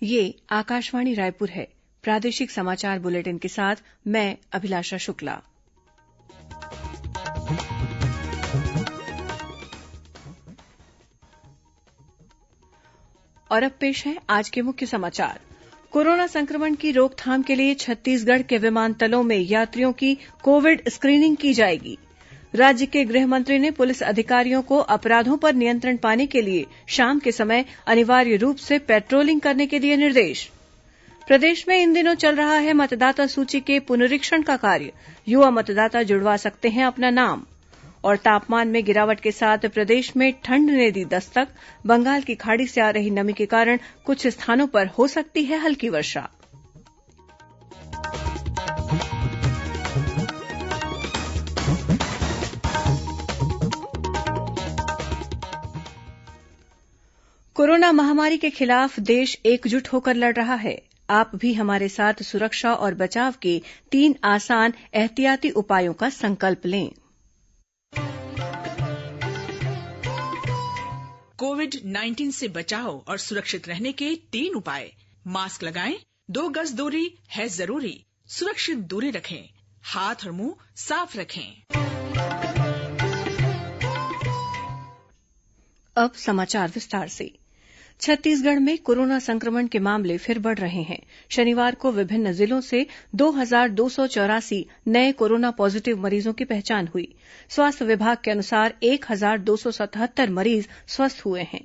ये आकाशवाणी रायपुर है। प्रादेशिक समाचार बुलेटिन के साथ मैं अभिलाषा शुक्ला। और अब पेश है आज के मुख्य समाचार। कोरोना संक्रमण की रोकथाम के लिए छत्तीसगढ़ के विमानतलों में यात्रियों की कोविड स्क्रीनिंग की जाएगी। राज्य के गृह मंत्री ने पुलिस अधिकारियों को अपराधों पर नियंत्रण पाने के लिए शाम के समय अनिवार्य रूप से पेट्रोलिंग करने के दिए निर्देश। प्रदेश में इन दिनों चल रहा है मतदाता सूची के पुनरीक्षण का कार्य। युवा मतदाता जुड़वा सकते हैं अपना नाम। और तापमान में गिरावट के साथ प्रदेश में ठंड ने दी दस्तक। बंगाल की खाड़ी से आ रही नमी के कारण कुछ स्थानों पर हो सकती है हल्की वर्षा। कोरोना महामारी के खिलाफ देश एकजुट होकर लड़ रहा है। आप भी हमारे साथ सुरक्षा और बचाव के 3 आसान एहतियाती उपायों का संकल्प लें। कोविड-19 से बचाव और सुरक्षित रहने के 3 उपाय। मास्क लगाएं, 2 गज दूरी है जरूरी, सुरक्षित दूरी रखें, हाथ और मुंह साफ रखें। अब समाचार विस्तार से। छत्तीसगढ़ में कोरोना संक्रमण के मामले फिर बढ़ रहे हैं। शनिवार को विभिन्न जिलों से 2284 नए कोरोना पॉजिटिव मरीजों की पहचान हुई। स्वास्थ्य विभाग के अनुसार 1277 मरीज स्वस्थ हुए हैं।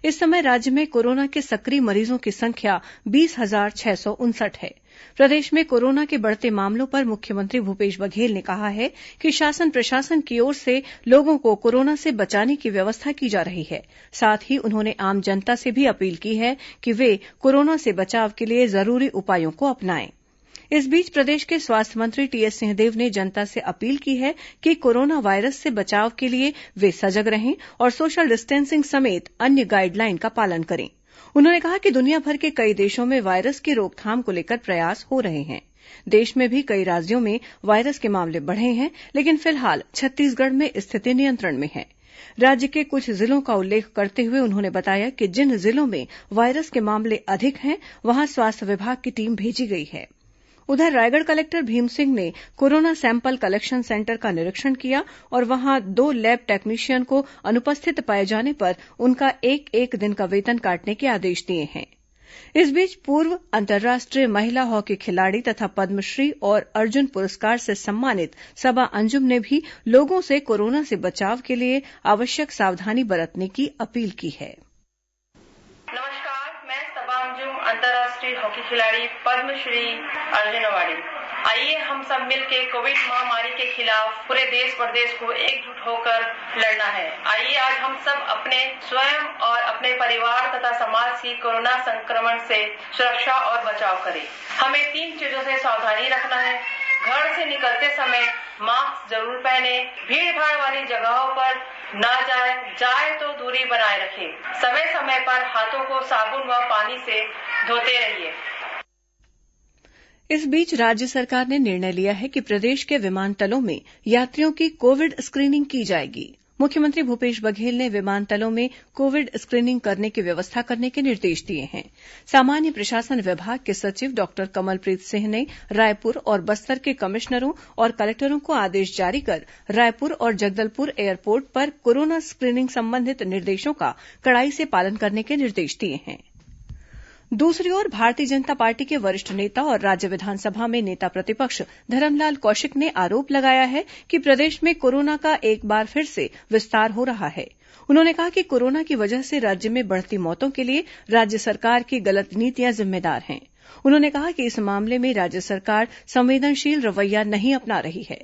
इस समय राज्य में कोरोना के सक्रिय मरीजों की संख्या 20,659 है। प्रदेश में कोरोना के बढ़ते मामलों पर मुख्यमंत्री भूपेश बघेल ने कहा है कि शासन प्रशासन की ओर से लोगों को कोरोना से बचाने की व्यवस्था की जा रही है। साथ ही उन्होंने आम जनता से भी अपील की है कि वे कोरोना से बचाव के लिए जरूरी उपायों को अपनाएं। इस बीच प्रदेश के स्वास्थ्य मंत्री टीएस सिंहदेव ने जनता से अपील की है कि कोरोना वायरस से बचाव के लिए वे सजग रहें और सोशल डिस्टेंसिंग समेत अन्य गाइडलाइन का पालन करें। उन्होंने कहा कि दुनिया भर के कई देशों में वायरस की रोकथाम को लेकर प्रयास हो रहे हैं। देश में भी कई राज्यों में वायरस के मामले बढ़े हैं, लेकिन फिलहाल छत्तीसगढ़ में स्थिति नियंत्रण में है। राज्य के कुछ जिलों का उल्लेख करते हुए उन्होंने बताया कि जिन जिलों में वायरस के मामले अधिक हैं, वहां स्वास्थ्य विभाग की टीम भेजी गई है। उधर रायगढ़ कलेक्टर भीम सिंह ने कोरोना सैंपल कलेक्शन सेंटर का निरीक्षण किया और वहां 2 लैब टेक्नीशियन को अनुपस्थित पाए जाने पर उनका 1-1 दिन का वेतन काटने के आदेश दिए हैं। इस बीच पूर्व अंतर्राष्ट्रीय महिला हॉकी खिलाड़ी तथा पद्मश्री और अर्जुन पुरस्कार से सम्मानित सबा अंजुम ने भी लोगों से कोरोना से बचाव के लिए आवश्यक सावधानी बरतने की अपील की है। अंतर्राष्ट्रीय हॉकी खिलाड़ी पद्मश्री अर्जुन अवार्डी। आइए हम सब मिलकर कोविड महामारी के खिलाफ पूरे देश प्रदेश को एकजुट होकर लड़ना है। आइए आज हम सब अपने स्वयं और अपने परिवार तथा समाज की कोरोना संक्रमण से सुरक्षा और बचाव करें। हमें 3 चीजों से सावधानी रखना है। घर से निकलते समय मास्क जरूर पहने, भीड़ भाड़ वाली जगहों पर न जाए तो दूरी बनाए रखें। समय समय पर हाथों को साबुन व पानी से धोते रहिए। इस बीच राज्य सरकार ने निर्णय लिया है कि प्रदेश के विमानतलों में यात्रियों की कोविड स्क्रीनिंग की जाएगी। मुख्यमंत्री भूपेश बघेल ने विमानतलों में कोविड स्क्रीनिंग करने की व्यवस्था करने के निर्देश दिए हैं। सामान्य प्रशासन विभाग के सचिव डॉक्टर कमलप्रीत सिंह ने रायपुर और बस्तर के कमिश्नरों और कलेक्टरों को आदेश जारी कर रायपुर और जगदलपुर एयरपोर्ट पर कोरोना स्क्रीनिंग संबंधित निर्देशों का कड़ाई से पालन करने के निर्देश दिए हैं। दूसरी ओर भारतीय जनता पार्टी के वरिष्ठ नेता और राज्य विधानसभा में नेता प्रतिपक्ष धरमलाल कौशिक ने आरोप लगाया है कि प्रदेश में कोरोना का एक बार फिर से विस्तार हो रहा है। उन्होंने कहा कि कोरोना की वजह से राज्य में बढ़ती मौतों के लिए राज्य सरकार की गलत नीतियां जिम्मेदार हैं। उन्होंने कहा कि इस मामले में राज्य सरकार संवेदनशील रवैया नहीं अपना रही है।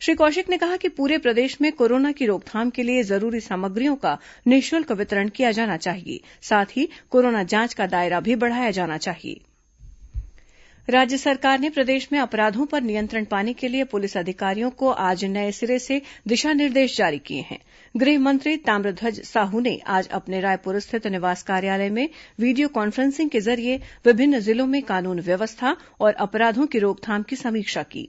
श्री कौशिक ने कहा कि पूरे प्रदेश में कोरोना की रोकथाम के लिए जरूरी सामग्रियों का निःशुल्क वितरण किया जाना चाहिए। साथ ही कोरोना जांच का दायरा भी बढ़ाया जाना चाहिए। राज्य सरकार ने प्रदेश में अपराधों पर नियंत्रण पाने के लिए पुलिस अधिकारियों को आज नए सिरे से दिशा निर्देश जारी किए हैं। गृह मंत्री ताम्रध्वज साहू ने आज अपने रायपुर स्थित निवास कार्यालय में वीडियो कॉन्फ्रेंसिंग के जरिए विभिन्न जिलों में कानून व्यवस्था और अपराधों की रोकथाम की समीक्षा की।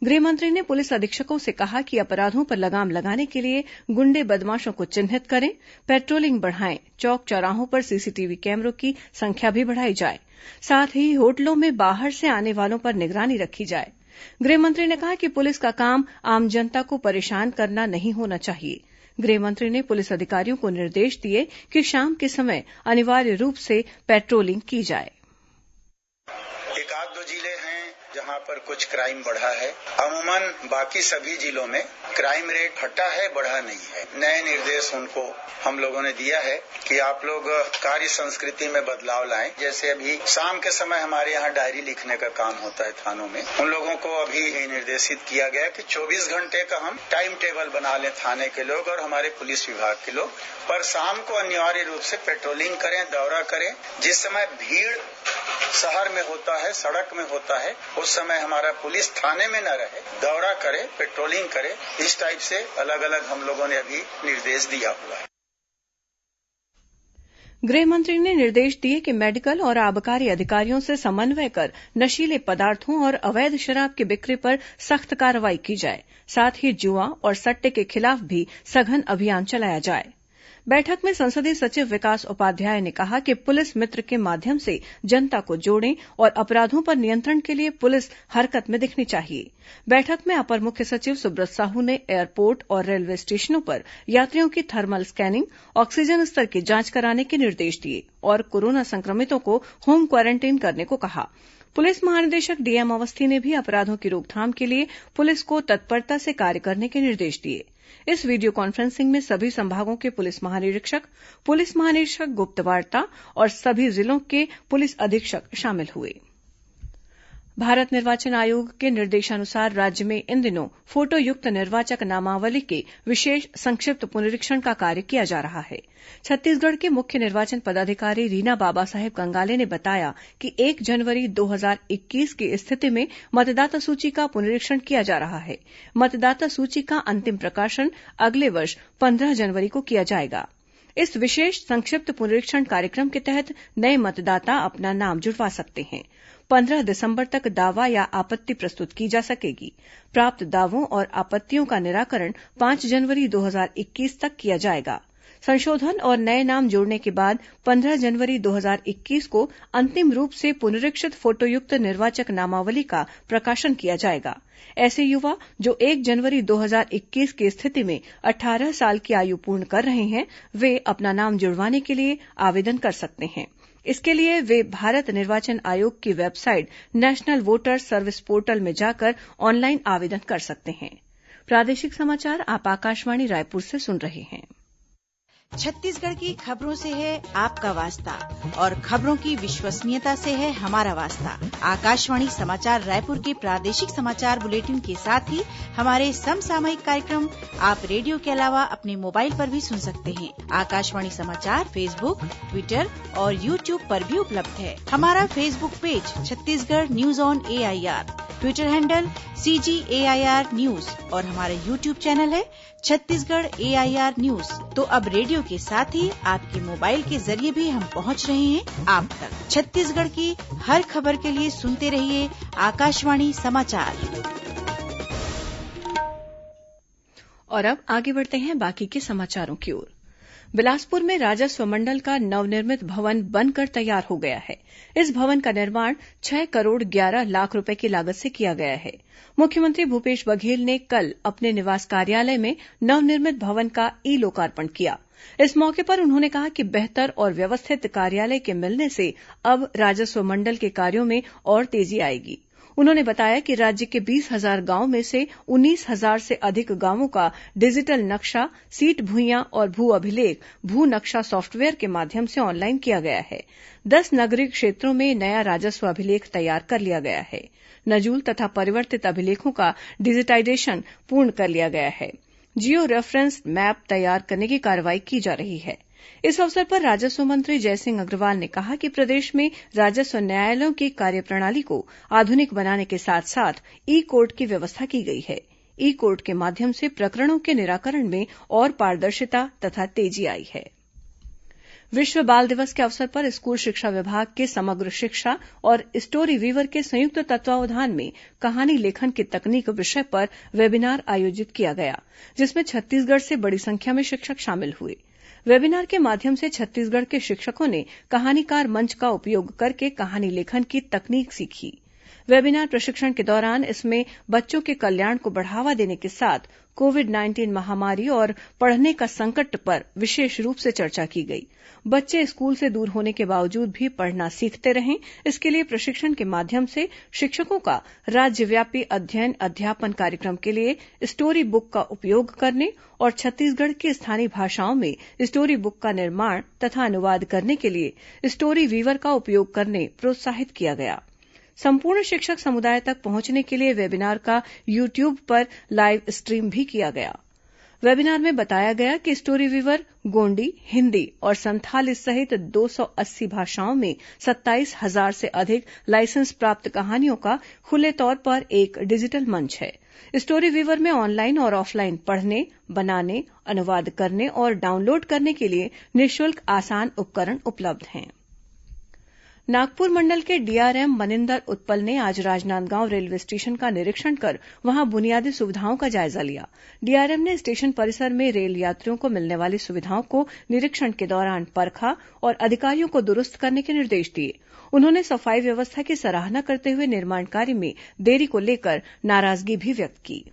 गृह मंत्री ने पुलिस अधीक्षकों से कहा कि अपराधों पर लगाम लगाने के लिए गुंडे बदमाशों को चिन्हित करें, पेट्रोलिंग बढ़ाएं, चौक चौराहों पर सीसीटीवी कैमरों की संख्या भी बढ़ाई जाए। साथ ही होटलों में बाहर से आने वालों पर निगरानी रखी जाए। गृह मंत्री ने कहा कि पुलिस का काम आम जनता को परेशान करना नहीं होना चाहिए। गृह मंत्री ने पुलिस अधिकारियों को निर्देश दिए कि शाम के समय अनिवार्य रूप से पेट्रोलिंग की जाए। एक आध दो जिले हैं जहां पर कुछ क्राइम बढ़ा है। अमूमन बाकी सभी जिलों में क्राइम रेट घटा है, बढ़ा नहीं है। नए निर्देश उनको हम लोगों ने दिया है कि आप लोग कार्य संस्कृति में बदलाव लाएं। जैसे अभी शाम के समय हमारे यहाँ डायरी लिखने का काम होता है थानों में, उन लोगों को अभी निर्देशित किया गया कि 24 घंटे का हम टाइम टेबल बना लें थाने के लोग और हमारे पुलिस विभाग के लोग, पर शाम को अनिवार्य रूप से पेट्रोलिंग करें, दौरा करें। जिस समय भीड़ शहर में होता है, सड़क में होता है, उस समय हमारा पुलिस थाने में न रहे, दौरा करे, पेट्रोलिंग करे। इस टाइप से अलग अलग हम लोगों ने अभी निर्देश दिया हुआ है। गृह मंत्री ने निर्देश दिए कि मेडिकल और आबकारी अधिकारियों से समन्वय कर नशीले पदार्थों और अवैध शराब की बिक्री पर सख्त कार्रवाई की जाए। साथ ही जुआ और सट्टे के खिलाफ भी सघन अभियान चलाया जाए। बैठक में संसदीय सचिव विकास उपाध्याय ने कहा कि पुलिस मित्र के माध्यम से जनता को जोड़ें और अपराधों पर नियंत्रण के लिए पुलिस हरकत में दिखनी चाहिए। बैठक में अपर मुख्य सचिव सुब्रत साहू ने एयरपोर्ट और रेलवे स्टेशनों पर यात्रियों की थर्मल स्कैनिंग, ऑक्सीजन स्तर की जांच कराने के निर्देश दिए और कोरोना संक्रमितों को होम क्वारेंटाइन करने को कहा। पुलिस महानिदेशक डीएम अवस्थी ने भी अपराधों की रोकथाम के लिए पुलिस को तत्परता से कार्य करने के निर्देश दिए। इस वीडियो कॉन्फ्रेंसिंग में सभी संभागों के पुलिस महानिरीक्षक गुप्तवार्ता और सभी जिलों के पुलिस अधीक्षक शामिल हुए। भारत निर्वाचन आयोग के निर्देशानुसार राज्य में इन दिनों फोटोयुक्त निर्वाचक नामावली के विशेष संक्षिप्त पुनरीक्षण का कार्य किया जा रहा है। छत्तीसगढ़ के मुख्य निर्वाचन पदाधिकारी रीना बाबा साहेब कंगाले ने बताया कि 1 जनवरी 2021 की स्थिति में मतदाता सूची का पुनरीक्षण किया जा रहा है। मतदाता सूची का अंतिम प्रकाशन अगले वर्ष 15 जनवरी को किया जाएगा। इस विशेष संक्षिप्त पुनरीक्षण कार्यक्रम के तहत नए मतदाता अपना नाम जुड़वा सकते हैं। 15 दिसंबर तक दावा या आपत्ति प्रस्तुत की जा सकेगी। प्राप्त दावों और आपत्तियों का निराकरण 5 जनवरी 2021 तक किया जाएगा। संशोधन और नए नाम जोड़ने के बाद 15 जनवरी 2021 को अंतिम रूप से पुनरीक्षित फोटोयुक्त निर्वाचक नामावली का प्रकाशन किया जाएगा। ऐसे युवा जो 1 जनवरी 2021 की स्थिति में 18 साल की आयु पूर्ण कर रहे हैं, वे अपना नाम जुड़वाने के लिए आवेदन कर सकते हैं। इसके लिए वे भारत निर्वाचन आयोग की website national voter service portal में जाकर ऑनलाइन आवेदन कर सकते हैं। प्रादेशिक समाचार आप आकाशवाणी रायपुर से सुन रहे हैं। छत्तीसगढ़ की खबरों से है आपका वास्ता और खबरों की विश्वसनीयता से है हमारा वास्ता। आकाशवाणी समाचार रायपुर के प्रादेशिक समाचार बुलेटिन के साथ ही हमारे समसामयिक कार्यक्रम आप रेडियो के अलावा अपने मोबाइल पर भी सुन सकते हैं। आकाशवाणी समाचार फेसबुक, ट्विटर और यूट्यूब पर भी उपलब्ध है। हमारा Facebook page Chhattisgarh news on AIR, Twitter handle CGAIR news और हमारा यूट्यूब चैनल है छत्तीसगढ़ AIR न्यूज। तो अब रेडियो के साथ ही आपके मोबाइल के जरिए भी हम पहुंच रहे हैं आप तक। छत्तीसगढ़ की हर खबर के लिए सुनते रहिए आकाशवाणी समाचार। और अब आगे बढ़ते हैं बाकी के समाचारों की ओर। बिलासपुर में राजस्व मंडल का नवनिर्मित भवन बनकर तैयार हो गया है। इस भवन का निर्माण 6 करोड़ 11 लाख रुपए की लागत से किया गया है। मुख्यमंत्री भूपेश बघेल ने कल अपने निवास कार्यालय में नवनिर्मित भवन का लोकार्पण किया। इस मौके पर उन्होंने कहा कि बेहतर और व्यवस्थित कार्यालय के मिलने से अब राजस्व मंडल के कार्यों में और तेजी आएगी। उन्होंने बताया कि राज्य के 20,000 गांव में से 19,000 से अधिक गांवों का डिजिटल नक्शा, सीट भुइयां और भू अभिलेख भू नक्शा सॉफ्टवेयर के माध्यम से ऑनलाइन किया गया है। 10 नगरीय क्षेत्रों में नया राजस्व अभिलेख तैयार कर लिया गया है। नजूल तथा परिवर्तित अभिलेखों का डिजिटाइजेशन पूर्ण कर लिया गया है। जियो रेफरेंस मैप तैयार करने की कार्रवाई की जा रही है। इस अवसर पर राजस्व मंत्री जयसिंह अग्रवाल ने कहा कि प्रदेश में राजस्व न्यायालयों की कार्यप्रणाली को आधुनिक बनाने के साथ साथ कोर्ट की व्यवस्था की गई है। कोर्ट के माध्यम से प्रकरणों के निराकरण में और पारदर्शिता तथा तेजी आई है। विश्व बाल दिवस के अवसर पर स्कूल शिक्षा विभाग के समग्र शिक्षा और स्टोरी वीवर के संयुक्त तत्वावधान में कहानी लेखन की तकनीक विषय पर वेबिनार आयोजित किया गया, जिसमें छत्तीसगढ़ से बड़ी संख्या में शिक्षक शामिल हुए। वेबिनार के माध्यम से छत्तीसगढ़ के शिक्षकों ने कहानीकार मंच का उपयोग करके कहानी लेखन की तकनीक सीखी। वेबिनार प्रशिक्षण के दौरान इसमें बच्चों के कल्याण को बढ़ावा देने के साथ कोविड-19 महामारी और पढ़ने का संकट पर विशेष रूप से चर्चा की गई। बच्चे स्कूल से दूर होने के बावजूद भी पढ़ना सीखते रहें, इसके लिए प्रशिक्षण के माध्यम से शिक्षकों का राज्यव्यापी अध्ययन अध्यापन कार्यक्रम के लिए स्टोरी बुक का उपयोग करने और छत्तीसगढ़ की स्थानीय भाषाओं में स्टोरी बुक का निर्माण तथा अनुवाद करने के लिए स्टोरी वीवर का उपयोग करने प्रोत्साहित किया गया। संपूर्ण शिक्षक समुदाय तक पहुंचने के लिए वेबिनार का यूट्यूब पर लाइव स्ट्रीम भी किया गया। वेबिनार में बताया गया कि स्टोरी वीवर गोंडी, हिंदी और संथाली सहित 280 भाषाओं में 27,000 से अधिक लाइसेंस प्राप्त कहानियों का खुले तौर पर एक डिजिटल मंच है। स्टोरी वीवर में ऑनलाइन और ऑफलाइन पढ़ने, बनाने, अनुवाद करने और डाउनलोड करने के लिए निःशुल्क आसान उपकरण उपलब्ध हैं। नागपुर मंडल के डीआरएम मनिंदर उत्पल ने आज राजनांदगांव रेलवे स्टेशन का निरीक्षण कर वहां बुनियादी सुविधाओं का जायजा लिया। डीआरएम ने स्टेशन परिसर में रेल यात्रियों को मिलने वाली सुविधाओं को निरीक्षण के दौरान परखा और अधिकारियों को दुरुस्त करने के निर्देश दिए। उन्होंने सफाई व्यवस्था की सराहना करते हुए निर्माण कार्य में देरी को लेकर नाराजगी भी व्यक्त की।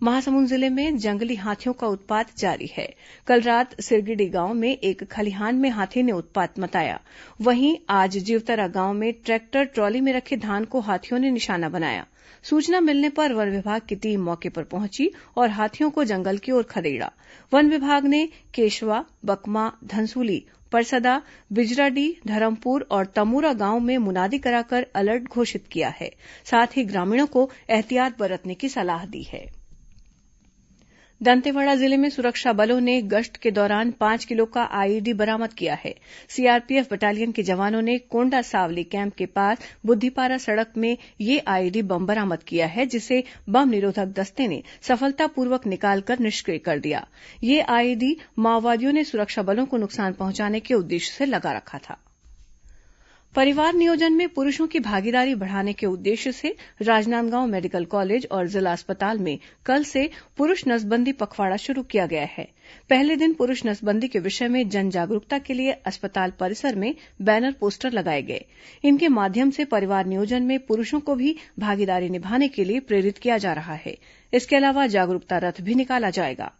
महासमुंद जिले में जंगली हाथियों का उत्पात जारी है। कल रात सिरगिडी गांव में एक खलिहान में हाथी ने उत्पात मचाया। वहीं आज जीवतरा गांव में ट्रैक्टर ट्रॉली में रखे धान को हाथियों ने निशाना बनाया। सूचना मिलने पर वन विभाग की टीम मौके पर पहुंची और हाथियों को जंगल की ओर खदेड़ा। वन विभाग ने केशवा, बकमा, धनसूली, परसदा, बिजराडीह, धरमपुर और तमूरा गांव में मुनादी कराकर अलर्ट घोषित किया है। साथ ही ग्रामीणों को एहतियात बरतने की सलाह दी है। दंतेवाड़ा जिले में सुरक्षा बलों ने गश्त के दौरान 5 किलो का आईईडी बरामद किया है। सीआरपीएफ बटालियन के जवानों ने कोंडा सावली कैंप के पास बुद्धिपारा सड़क में यह आईईडी बम बरामद किया है, जिसे बम निरोधक दस्ते ने सफलतापूर्वक निकालकर निष्क्रिय कर दिया। यह आईईडी माओवादियों ने सुरक्षा बलों को नुकसान पहुंचाने के उद्देश्य से लगा रखा था। परिवार नियोजन में पुरुषों की भागीदारी बढ़ाने के उद्देश्य से राजनांदगांव मेडिकल कॉलेज और जिला अस्पताल में कल से पुरुष नसबंदी पखवाड़ा शुरू किया गया है। पहले दिन पुरुष नसबंदी के विषय में जन जागरूकता के लिए अस्पताल परिसर में बैनर पोस्टर लगाए गए। इनके माध्यम से परिवार नियोजन में पुरुषों को भी भागीदारी निभाने के लिए प्रेरित किया जा रहा है। इसके अलावा जागरूकता रथ भी निकाला जाएगा।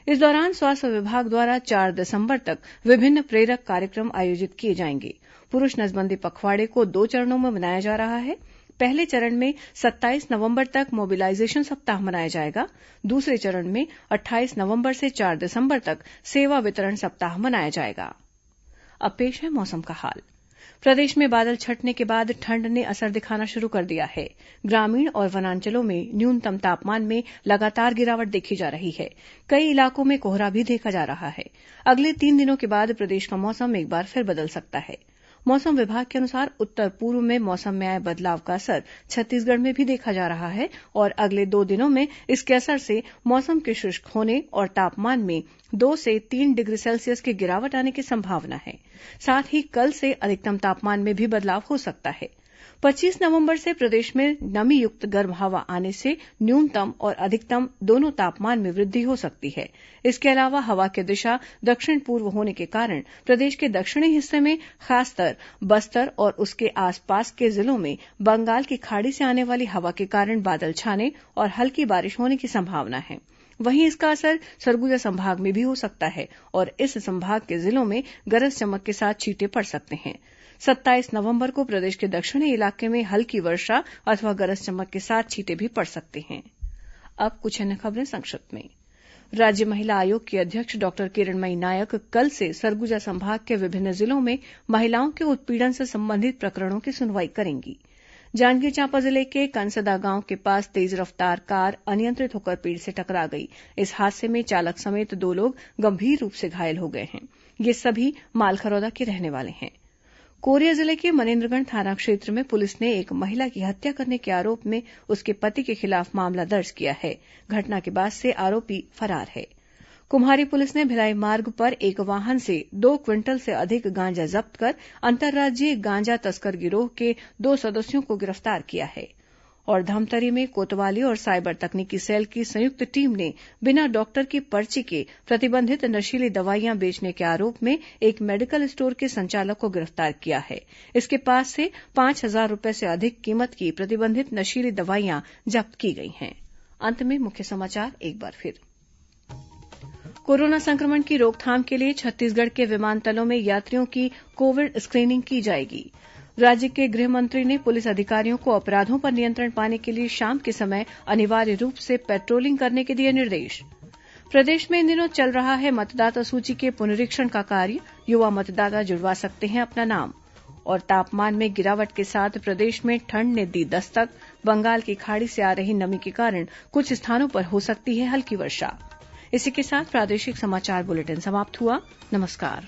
इस दौरान स्वास्थ्य विभाग द्वारा 4 दिसंबर तक विभिन्न प्रेरक कार्यक्रम आयोजित किए जाएंगे। पुरुष नसबंदी पखवाड़े को 2 चरणों में मनाया जा रहा है। पहले चरण में 27 नवंबर तक मोबिलाइजेशन सप्ताह मनाया जाएगा। दूसरे चरण में 28 नवंबर से 4 दिसंबर तक सेवा वितरण सप्ताह मनाया जाएगा। अब पेश है मौसम का हाल। प्रदेश में बादल छंटने के बाद ठंड ने असर दिखाना शुरू कर दिया है। ग्रामीण और वनांचलों में न्यूनतम तापमान में लगातार गिरावट देखी जा रही है। कई इलाकों में कोहरा भी देखा जा रहा है। अगले 3 दिनों के बाद प्रदेश का मौसम एक बार फिर बदल सकता है। मौसम विभाग के अनुसार उत्तर पूर्व में मौसम में आए बदलाव का असर छत्तीसगढ़ में भी देखा जा रहा है और अगले 2 दिनों में इसके असर से मौसम के शुष्क होने और तापमान में 2 से 3 डिग्री सेल्सियस की गिरावट आने की संभावना है। साथ ही कल से अधिकतम तापमान में भी बदलाव हो सकता है। 25 नवंबर से प्रदेश में नमी युक्त गर्म हवा आने से न्यूनतम और अधिकतम दोनों तापमान में वृद्धि हो सकती है। इसके अलावा हवा की दिशा दक्षिण पूर्व होने के कारण प्रदेश के दक्षिणी हिस्से में खासकर बस्तर और उसके आसपास के जिलों में बंगाल की खाड़ी से आने वाली हवा के कारण बादल छाने और हल्की बारिश होने की संभावना है। वहीं इसका असर सरगुजा संभाग में भी हो सकता है और इस संभाग के जिलों में गरज चमक के साथ छींटे पड़ सकते हैं। 27 नवंबर को प्रदेश के दक्षिणी इलाके में हल्की वर्षा अथवा गरज चमक के साथ छींटे भी पड़ सकते हैं। अब कुछ अन्य खबरें संक्षिप्त में। राज्य महिला आयोग की अध्यक्ष डॉक्टर किरणमयी नायक कल से सरगुजा संभाग के विभिन्न जिलों में महिलाओं के उत्पीड़न से संबंधित प्रकरणों की सुनवाई करेंगी। जांजगीर चांपा जिले के कंसदा गांव के पास तेज रफ्तार कार अनियंत्रित होकर पेड़ से टकरा गई। इस हादसे में चालक समेत 2 लोग गंभीर रूप से घायल हो गए हैं। ये सभी मालखरौदा के रहने वाले हैं। कोरिया जिले के मनेन्द्रगढ़ थाना क्षेत्र में पुलिस ने एक महिला की हत्या करने के आरोप में उसके पति के खिलाफ मामला दर्ज किया है। घटना के बाद से आरोपी फरार है। कुम्हारी पुलिस ने भिलाई मार्ग पर एक वाहन से 2 क्विंटल से अधिक गांजा जब्त कर अंतर्राज्यीय गांजा तस्कर गिरोह के 2 सदस्यों को गिरफ्तार किया है। और धमतरी में कोतवाली और साइबर तकनीकी सेल की संयुक्त टीम ने बिना डॉक्टर की पर्ची के प्रतिबंधित नशीली दवाइयां बेचने के आरोप में एक मेडिकल स्टोर के संचालक को गिरफ्तार किया है। इसके पास से 5,000 रूपये से अधिक कीमत की प्रतिबंधित नशीली दवाइयां जब्त की गई हैं। अंत में मुख्य समाचार एक बार फिर। कोरोना संक्रमण की रोकथाम के लिए छत्तीसगढ़ के विमानतलों में यात्रियों की कोविड स्क्रीनिंग की जाएगी। राज्य के गृह मंत्री ने पुलिस अधिकारियों को अपराधों पर नियंत्रण पाने के लिए शाम के समय अनिवार्य रूप से पेट्रोलिंग करने के दिए निर्देश। प्रदेश में इन दिनों चल रहा है मतदाता सूची के पुनरीक्षण का कार्य। युवा मतदाता जुड़वा सकते हैं अपना नाम। और तापमान में गिरावट के साथ प्रदेश में ठंड ने दी दस्तक। बंगाल की खाड़ी से आ रही नमी के कारण कुछ स्थानों पर हो सकती है हल्की वर्षा। इसी के साथ प्रादेशिक समाचार बुलेटिन समाप्त हुआ। नमस्कार।